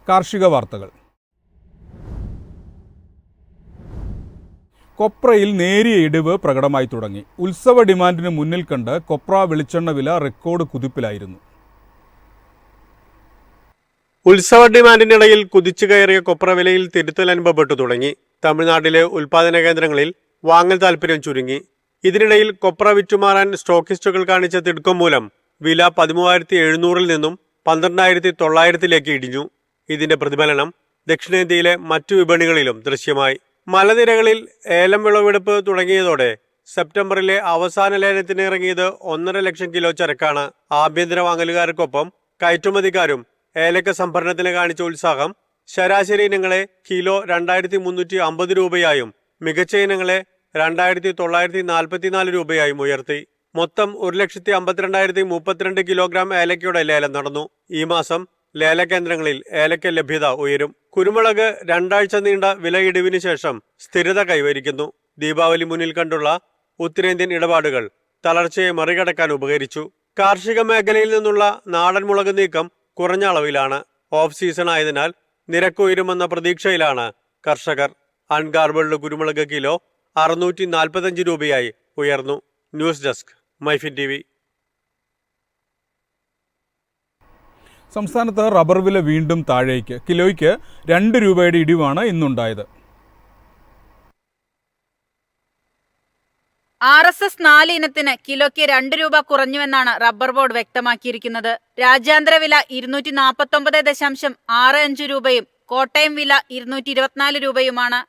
കാർഷിക വാർത്തകൾ. കൊപ്രയിൽ നേരിയ ഇടിവ് പ്രകടമായി തുടങ്ങി. ഉത്സവ ഡിമാൻഡിന് മുന്നിൽ കണ്ട് കൊപ്ര വെളിച്ചെണ്ണ വില റെക്കോർഡ് കുതിപ്പിലായിരുന്നു. ഉത്സവ ഡിമാൻഡിനിടയിൽ കുതിച്ചു കയറിയ കൊപ്ര വിലയിൽ തിരുത്തൽ അനുഭവപ്പെട്ടു തുടങ്ങി. തമിഴ്നാട്ടിലെ ഉൽപാദന കേന്ദ്രങ്ങളിൽ വാങ്ങൽ താൽപര്യം ചുരുങ്ങി. ഇതിനിടയിൽ കൊപ്ര വിറ്റുമാറാൻ സ്റ്റോക്കിസ്റ്റുകൾ കാണിച്ച തിടുക്കം മൂലം വില 13,700 നിന്നും 12,900 ഇടിഞ്ഞു. ഇതിന്റെ പ്രതിഫലനം ദക്ഷിണേന്ത്യയിലെ മറ്റു വിപണികളിലും ദൃശ്യമായി. മലനിരകളിൽ ഏലം വിളവെടുപ്പ് തുടങ്ങിയതോടെ സെപ്റ്റംബറിലെ അവസാന ലേലത്തിന് ഇറങ്ങിയത് 1.5 ലക്ഷം കിലോ ചരക്കാണ്. ആഭ്യന്തര വാങ്ങലുകാർക്കൊപ്പം കയറ്റുമതിക്കാരും ഏലക്ക സംഭരണത്തിന് കാണിച്ച ഉത്സാഹം ശരാശരി ഇനങ്ങളെ കിലോ 2,350 രൂപയായും മികച്ച ഇനങ്ങളെ 2,944 രൂപയായും ഉയർത്തി. മൊത്തം 1,52,032 കിലോഗ്രാം ഏലക്കയുടെ ലേലം നടന്നു. ഈ മാസം ലേലകേന്ദ്രങ്ങളിൽ ഏലക്ക ലഭ്യത ഉയരും. കുരുമുളക് 2 ആഴ്ച നീണ്ട വിലയിടിവിന് ശേഷം സ്ഥിരത കൈവരിക്കുന്നു. ദീപാവലി മുന്നിൽ കണ്ടുള്ള ഉത്തരേന്ത്യൻ ഇടപാടുകൾ തളർച്ചയെ മറികടക്കാൻ ഉപകരിച്ചു. കാർഷിക മേഖലയിൽ നിന്നുള്ള നാടൻ മുളക് നീക്കം കുറഞ്ഞ അളവിലാണ്. ഓഫ് സീസൺ ആയതിനാൽ നിരക്ക് ഉയരുമെന്ന പ്രതീക്ഷയിലാണ് കർഷകർ. അൺഗാർബിൾഡ് കുരുമുളക് കിലോ 645 രൂപയായി ഉയർന്നു. News desk MyFin TV. സംസ്ഥാനത്ത് റബ്ബർ വില വീണ്ടും താഴേക്ക്. കിലോയ്ക്ക് 2 രൂപയുടെ ഇടിവാണ് ഇന്നുണ്ടായത്. RSS 4 ഇനത്തിന് കിലോയ്ക്ക് 2 രൂപ കുറഞ്ഞുവെന്നാണ് റബ്ബർ ബോർഡ് വ്യക്തമാക്കിയിരിക്കുന്നത്. രാജ്യാന്തര വില 249.65 രൂപയും കോട്ടയം വില 224 രൂപയുമാണ്.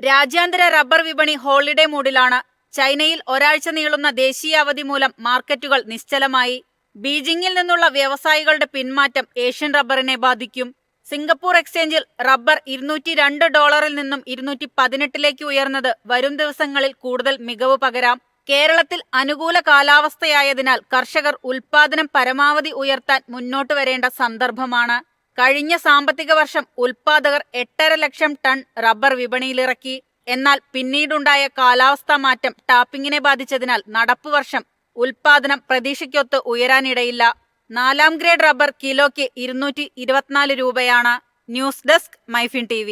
രാജ്യാന്തര റബ്ബർ വിപണി ഹോളിഡേ മൂഡിലാണ്. ചൈനയിൽ ഒരാഴ്ച നീളുന്ന ദേശീയ അവധി മൂലം മാർക്കറ്റുകൾ നിശ്ചലമായി. ബീജിംഗിൽ നിന്നുള്ള വ്യവസായികളുടെ പിന്മാറ്റം ഏഷ്യൻ റബ്ബറിനെ ബാധിക്കും. സിംഗപ്പൂർ എക്സ്ചേഞ്ചിൽ റബ്ബർ $202 നിന്നും 218 ഉയർന്നത് വരും ദിവസങ്ങളിൽ കൂടുതൽ മികവ് പകരാം. കേരളത്തിൽ അനുകൂല കാലാവസ്ഥയായതിനാൽ കർഷകർ ഉൽപാദനം പരമാവധി ഉയർത്താൻ മുന്നോട്ട് വരേണ്ട സന്ദർഭമാണ്. കഴിഞ്ഞ സാമ്പത്തിക വർഷം ഉൽപാദകർ 8.5 ലക്ഷം ടൺ റബ്ബർ വിപണിയിലിറക്കി. എന്നാൽ പിന്നീടുണ്ടായ കാലാവസ്ഥാ മാറ്റം ടാപ്പിങ്ങിനെ ബാധിച്ചതിനാൽ നടപ്പുവർഷം ഉൽപാദനം പ്രതീക്ഷയ്ക്കൊത്ത് ഉയരാനിടയില്ല. 4ാം ഗ്രേഡ് റബ്ബർ കിലോയ്ക്ക് 224 രൂപയാണ്. News desk MyFin TV.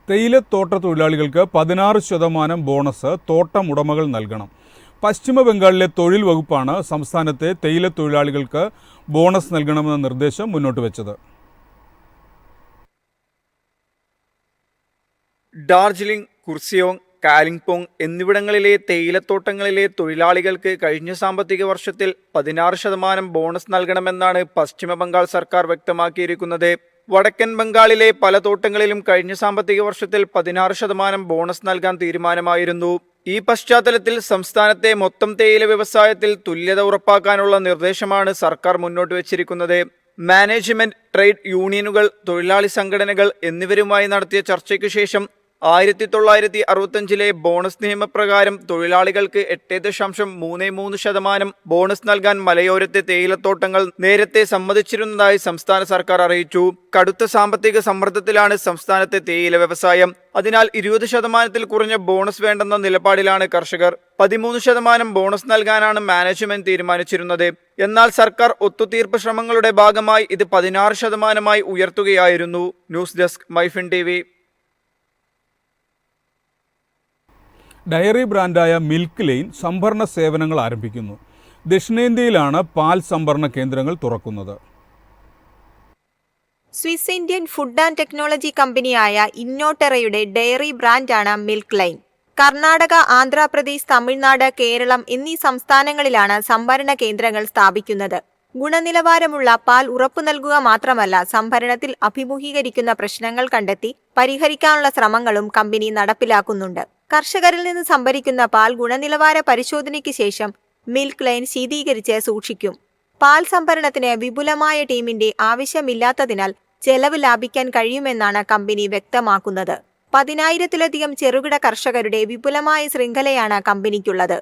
തേയിലത്തോട്ട തൊഴിലാളികൾക്ക് 16% ബോണസ് തോട്ടം ഉടമകൾ നൽകണം. പശ്ചിമ ബംഗാളിലെ തൊഴിൽ വകുപ്പാണ് സംസ്ഥാനത്തെ തേയിലത്തൊഴിലാളികൾക്ക് ബോണസ് നൽകണമെന്ന നിർദ്ദേശം മുന്നോട്ട് വെച്ചത്. ഡാർജിലിംഗ്, കുർസിയോങ്, കാലിംപോങ് എന്നിവിടങ്ങളിലെ തേയിലത്തോട്ടങ്ങളിലെ തൊഴിലാളികൾക്ക് കഴിഞ്ഞ സാമ്പത്തിക വർഷത്തിൽ 16% ബോണസ് നൽകണമെന്നാണ് പശ്ചിമ ബംഗാൾ സർക്കാർ വ്യക്തമാക്കിയിരിക്കുന്നത്. വടക്കൻ ബംഗാളിലെ പല തോട്ടങ്ങളിലും കഴിഞ്ഞ സാമ്പത്തിക വർഷത്തിൽ 16% ബോണസ് നൽകാൻ തീരുമാനമായിരുന്നു. ഈ പശ്ചാത്തലത്തിൽ സംസ്ഥാനത്തെ മൊത്തം തേയില വ്യവസായത്തിൽ തുല്യത ഉറപ്പാക്കാനുള്ള നിർദ്ദേശമാണ് സർക്കാർ മുന്നോട്ട് വച്ചിരിക്കുന്നത്. മാനേജ്മെന്റ്, ട്രേഡ് യൂണിയനുകൾ, തൊഴിലാളി സംഘടനകൾ എന്നിവരുമായി നടത്തിയ ചർച്ചയ്ക്കു ശേഷം 1965 ബോണസ് നിയമപ്രകാരം തൊഴിലാളികൾക്ക് 8.33% ബോണസ് നൽകാൻ മലയോരത്തെ തേയിലത്തോട്ടങ്ങൾ നേരത്തെ സമ്മതിച്ചിരുന്നതായി സംസ്ഥാന സർക്കാർ അറിയിച്ചു. കടുത്ത സാമ്പത്തിക സമ്മർദ്ദത്തിലാണ് സംസ്ഥാനത്തെ തേയില വ്യവസായം. അതിനാൽ 20% കുറഞ്ഞ ബോണസ് വേണ്ടെന്ന നിലപാടിലാണ് കർഷകർ. 13% ബോണസ് നൽകാനാണ് മാനേജ്മെന്റ് തീരുമാനിച്ചിരുന്നത്. എന്നാൽ സർക്കാർ ഒത്തുതീർപ്പ് ശ്രമങ്ങളുടെ ഭാഗമായി ഇത് 16% ഉയർത്തുകയായിരുന്നു. News desk MyFin TV. Dairy ബ്രാൻഡായ മിൽക്ക് ലൈൻ സംഭരണ സേവനങ്ങൾ ആരംഭിക്കുന്നു. ദക്ഷിണേന്ത്യയിലാണ് പാൽ സംഭരണ കേന്ദ്രങ്ങൾ തുറക്കുന്നത്. Swiss Indian food and technology കമ്പനിയായ ഇന്നോടെറയുടെ ഡയറി ബ്രാൻഡാണ് മിൽക്ക് ലൈൻ. കർണാടക, ആന്ധ്രാപ്രദേശ്, തമിഴ്നാട്, കേരളം എന്നീ സംസ്ഥാനങ്ങളിലാണ് സംഭരണ കേന്ദ്രങ്ങൾ സ്ഥാപിക്കുന്നത്. ഗുണനിലവാരമുള്ള പാൽ ഉറപ്പു നൽകുക മാത്രമല്ല, സംഭരണത്തിൽ അഭിമുഖീകരിക്കുന്ന പ്രശ്നങ്ങൾ കണ്ടെത്തി പരിഹരിക്കാനുള്ള ശ്രമങ്ങളും കമ്പനി നടപ്പിലാക്കുന്നുണ്ട്. കർഷകരിൽ നിന്ന് സംഭരിക്കുന്ന പാൽ ഗുണനിലവാര പരിശോധനയ്ക്ക് ശേഷം മിൽക്ക് ലൈൻ ശീതീകരിച്ച് സൂക്ഷിക്കും. പാൽ സംഭരണത്തിന് വിപുലമായ ടീമിന്റെ ആവശ്യമില്ലാത്തതിനാൽ ചെലവ് ലാഭിക്കാൻ കഴിയുമെന്നാണ് കമ്പനി വ്യക്തമാക്കുന്നത്. 10,000-ലധികം ചെറുകിട കർഷകരുടെ വിപുലമായ ശൃംഖലയാണ് കമ്പനിക്കുള്ളത്.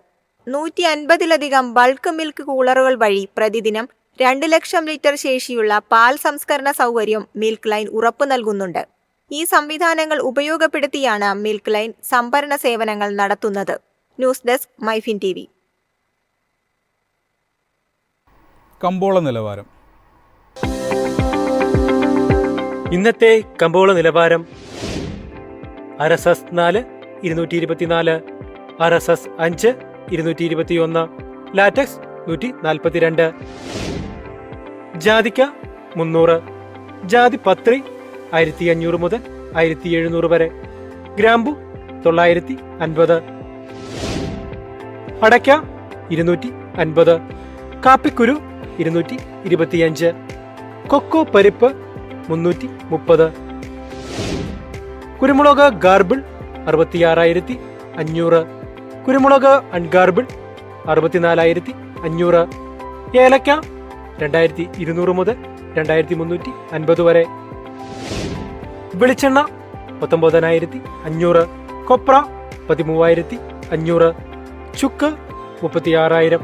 150-ലധികം ബൾക്ക് മിൽക്ക് കൂളറുകൾ വഴി പ്രതിദിനം 2 ലക്ഷം ലിറ്റർ ശേഷിയുള്ള പാൽ സംസ്കരണ സൗകര്യം മിൽക്ക് ലൈൻ ഉറപ്പു നൽകുന്നുണ്ട്. ഈ സംവിധാനങ്ങൾ ഉപയോഗപ്പെടുത്തിയാണ് മിൽക്ക് ലൈൻ സംഭരണ സേവനങ്ങൾ നടത്തുന്നത്. News desk MyFin TV. കമ്പോള നിലവാരം. ഇന്നത്തെ കമ്പോള നിലവാരം RSS 4 224, RSS 5 221, ലാറ്റക്സ് 142, ജാതിക്ക 300, ജാതി പത്രി 1500 മുതൽ 1700 വരെ, ഗ്രാമ്പു 950, അടയ്ക്ക 250, കാപ്പിക്കുരു 225, കൊക്കോ പരിപ്പ് 330, കുരുമുളക് ഗാർബിൾ 66,500, കുരുമുളക് അൺഗാർബിൾ 64,500, ഏലക്ക 2,200 മുതൽ 2,350 വരെ, വെളിച്ചെണ്ണ 19,500, കൊപ്ര 13,500, ചുക്ക് 36,000.